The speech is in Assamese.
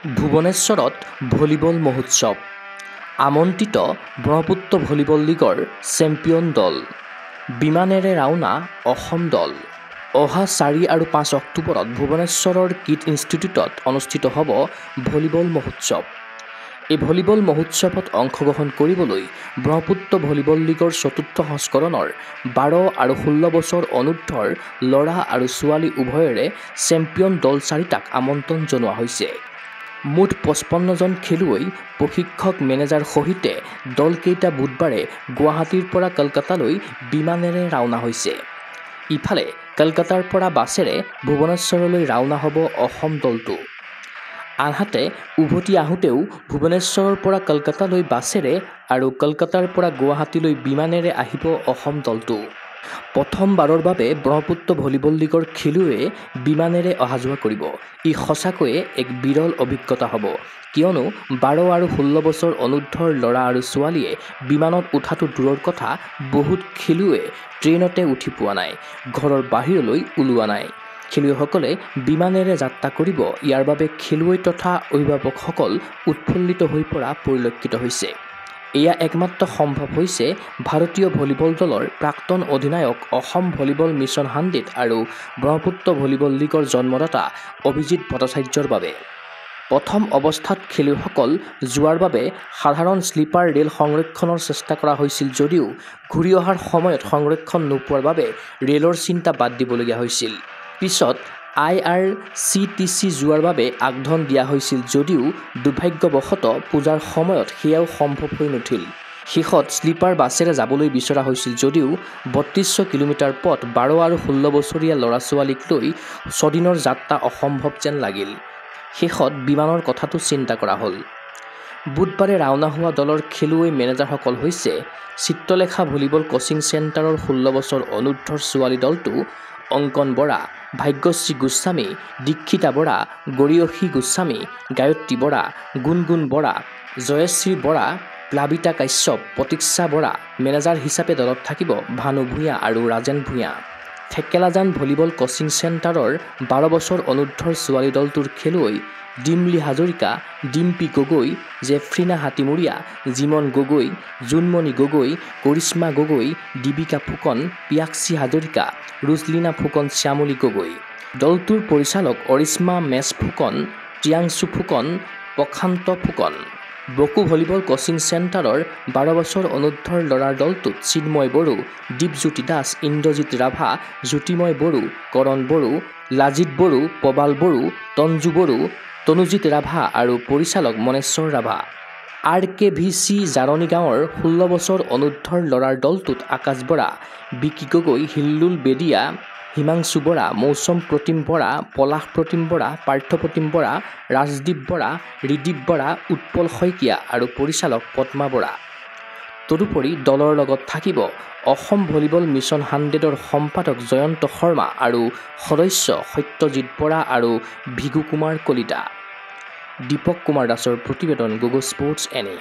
ভুৱনেশ্বৰত ভলীবল মহোৎসৱ। আমন্ত্ৰিত ব্ৰহ্মপুত্ৰ ভলীবল লীগৰ চেম্পিয়ন দল। বিমানেৰে ৰাওনা অসম দল। অহা 4 আৰু 5 অক্টোবৰত ভুৱনেশ্বৰৰ কিড ইনষ্টিটিউটত অনুষ্ঠিত হ'ব ভলীবল মহোৎসৱ। এই ভলীবল মহোৎসৱত অংশগ্ৰহণ কৰিবলৈ ব্ৰহ্মপুত্ৰ ভলীবল লীগৰ ৪ৰ্থ সংস্কৰণৰ 12 আৰু 16 বছৰ অনুৰ্ধৰ ল'ৰা আৰু ছোৱালী উভয়ৰে চেম্পিয়ন দল 4টাক আমন্ত্ৰণ জনোৱা হৈছে। মুঠ 55 জন খেলুৱৈ, প্ৰশিক্ষক, মেনেজাৰ সহিতে দলকেইটা বুধবাৰে গুৱাহাটীৰ পৰা কলকাতালৈ বিমানেৰে ৰাওনা হৈছে। ইফালে কলকাতাৰ পৰা বাছেৰে ভুৱনেশ্বৰলৈ ৰাওনা হ'ব অসম দলটো। আনহাতে উভতি আহোঁতেও ভুৱনেশ্বৰৰ পৰা কলকাতালৈ বাছেৰে আৰু কলকাতাৰ পৰা গুৱাহাটীলৈ বিমানেৰে আহিব অসম দলটো। প্ৰথমবাৰৰ বাবে ব্ৰহ্মপুত্ৰ ভলীবল লীগৰ খেলুৱৈয়ে বিমানেৰে অহা যোৱা কৰিব। ই সঁচাকৈয়ে এক বিৰল অভিজ্ঞতা হ'ব, কিয়নো 12 আৰু 16 বছৰ অনুৰ্ধৰ ল'ৰা আৰু ছোৱালীয়ে বিমানত উঠাটো দূৰৰ কথা, বহুত খেলুৱৈয়ে ট্ৰেইনতে উঠি পোৱা নাই, ঘৰৰ বাহিৰলৈ ওলোৱা নাই। খেলুৱৈসকলে বিমানেৰে যাত্ৰা কৰিব। ইয়াৰ বাবে খেলুৱৈ তথা অভিভাৱকসকল উৎফুল্লিত হৈ পৰা পৰিলক্ষিত হৈছে। এয়া একমাত্ৰ সম্ভৱ হৈছে ভাৰতীয় ভলীবল দলৰ প্ৰাক্তন অধিনায়ক, অসম ভলীবল মিছন 100 আৰু ব্ৰহ্মপুত্ৰ ভলীবল লীগৰ জন্মদাতা অভিজিত ভট্টাচাৰ্যৰ বাবে। প্ৰথম অৱস্থাত খেলুৱৈসকল যোৱাৰ বাবে সাধাৰণ স্লিপাৰ ৰেল সংৰক্ষণৰ চেষ্টা কৰা হৈছিল যদিও ঘূৰি অহাৰ সময়ত সংৰক্ষণ নোপোৱাৰ বাবে ৰেলৰ চিন্তা বাদ দিবলগীয়া হৈছিল। পিছত IRCTC যোৱাৰ বাবে আগধন দিয়া হৈছিল যদিও দুৰ্ভাগ্যবশতঃ পূজাৰ সময়ত সেয়াও সম্ভৱ হৈ নুঠিল। শেষত স্লিপাৰ বাছেৰে যাবলৈ বিচৰা হৈছিল যদিও 3200 কিলোমিটাৰ পথ 12 আৰু 16 বছৰীয়া ল'ৰা-ছোৱালীক লৈ 6 দিনৰ যাত্ৰা অসম্ভৱ যেন লাগিল। শেষত বিমানৰ কথাটো চিন্তা কৰা হ'ল। বুধবাৰে ৰাওনা হোৱা দলৰ খেলুৱৈ মেনেজাৰসকল হৈছে চিত্ৰলেখা ভলীবল কোচিং চেণ্টাৰৰ 16 বছৰ অনুৰ্ধৰ ছোৱালী দলটো অংকন বৰা, ভাগ্যশ্ৰী গোস্বামী, দীক্ষিতা বৰা, গৰীয়সী গোস্বামী, গায়ত্ৰী বৰা, গুণগুণ বৰা, জয়শ্ৰী বৰা, প্লাবিতা কাশ্যপ, প্ৰতীক্ষা বৰা। মেনেজাৰ হিচাপে দলত থাকিব ভানু ভূঞা আৰু ৰাজেন ভূঞা। থেকেলাজান ভলীবল কোচিং চেণ্টাৰৰ 12 বছৰ অনুৰ্ধৰ ছোৱালী দলটোৰ খেলুৱৈ ডিমলি হাজৰিকা, ডিম্পী গগৈ, জেফ্ৰিনা হাতীমূৰীয়া, জিমন গগৈ, জোনমণি গগৈ, কৰিশ্মা গগৈ, দীপিকা ফুকন, পিয়াক্ষী হাজৰিকা, ৰোজলিনা ফুকন, শ্যামলী গগৈ। দলটোৰ পৰিচালক অৰিশ্মা মেছ ফুকন, ত্ৰিয়াংশু ফুকন, প্ৰশান্ত ফুকন। বকু ভলীবল কোচিং চেণ্টাৰৰ 12 বছৰ অনুৰ্ধৰ ল'ৰাৰ দলটোত চিন্ময় বড়ো, দীপজ্যোতি দাস, ইন্দ্ৰজিৎ ৰাভা, জ্যোতিময় বড়ো, কৰণ বড়ো, লাজিত বড়ো, প্ৰবাল বড়ো, তঞ্জু বড়ো, তনুজিৎ ৰাভা আৰু পৰিচালক মনেশ্বৰ ৰাভা। RKVC জাৰনী গাঁৱৰ 16 বছৰ অনুৰ্ধৰ ল'ৰাৰ দলটোত আকাশ বৰা, বিকি গগৈ, হিল্লোল বেদিয়া, হিমাংশু বৰা, মৌচম প্ৰতিম বৰা, পলাশ প্ৰতিম বৰা, পাৰ্থ প্ৰতিম বৰা, ৰাজদীপ বৰা, ৰিদীপ বৰা, উৎপল শইকীয়া আৰু পৰিচালক পদ্মা বৰা। তদুপৰি দলৰ লগত থাকিব অসম ভলীবল মিছন 100ৰ সম্পাদক জয়ন্ত শৰ্মা আৰু সদস্য সত্যজিৎ বৰা আৰু ভিগু কুমাৰ কলিতা। দীপক কুমাৰ দাসৰ প্ৰতিবেদন, গুগল স্পৰ্টছ NA।